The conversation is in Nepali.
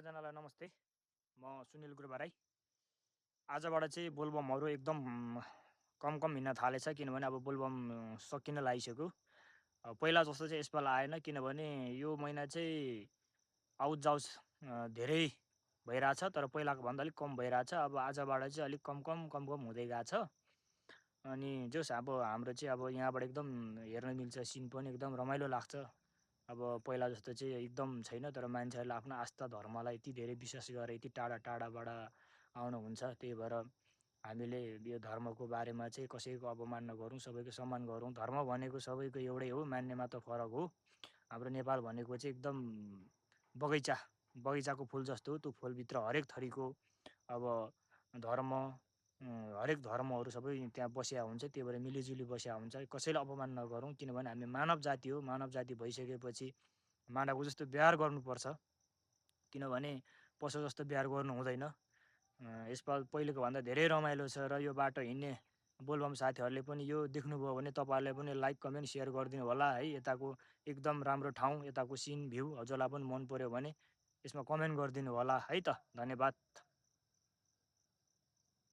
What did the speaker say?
सबैजनालाई नमस्ते। म सुनिल गुरुबाराई। आजबाट चाहिँ बोलबमहरू एकदम कम हिँड्न थालेछ किनभने अब बोलबम सकिन लागिसक्यो। पहिला जस्तो चाहिँ यसपालि आएन किनभने यो महिना चाहिँ आउट-जाउट धेरै भइरहेछ तर पहिलाको भन्दा अलिक कम भइरहेछ। अब आजबाट चाहिँ अलिक कम हुँदै गएको छ। अनि जोस् अब हाम्रो चाहिँ अब यहाँबाट एकदम हेर्न मिल्छ सिन पनि एकदम रमाइलो लाग्छ। अब पहिला जस्तो चाहिँ एकदम छैन तर मान्छेहरूले आफ्नो आस्था धर्मलाई यति धेरै विश्वास गरेर यति टाढाबाट आउनुहुन्छ। त्यही भएर हामीले यो धर्मको बारेमा चाहिँ कसैको अपमान नगरौँ, सबैको सम्मान गरौँ। धर्म भनेको सबैको एउटै हो, मान्ने मात्र फरक हो। हाम्रो नेपाल भनेको चाहिँ एकदम बगैँचाको फुल जस्तो हो। त्यो फुलभित्र हरेक थरीको अब धर्म हरेक धर्महरू सबै त्यहाँ बसेका हुन्छ। त्यही भएर मिलिजुली बसेका हुन्छ। कसैलाई अपमान नगरौँ किनभने हामी मानव जाति हो। मानव जाति भइसकेपछि मानवको जस्तो व्यवहार गर्नुपर्छ। किनभने पशु जस्तो व्यवहार गर्नु हुँदैन। यसपालि पहिलेको भन्दा धेरै रमाइलो छ र यो बाटो हिँड्ने बोलबम साथीहरूले पनि यो देख्नुभयो भने तपाईँहरूले पनि लाइक, कमेन्ट, सेयर गरिदिनु होला है। यताको एकदम राम्रो ठाउँ, यताको सिन, भ्यू हजुरलाई पनि मन पऱ्यो भने यसमा कमेन्ट गरिदिनु होला है त। धन्यवाद।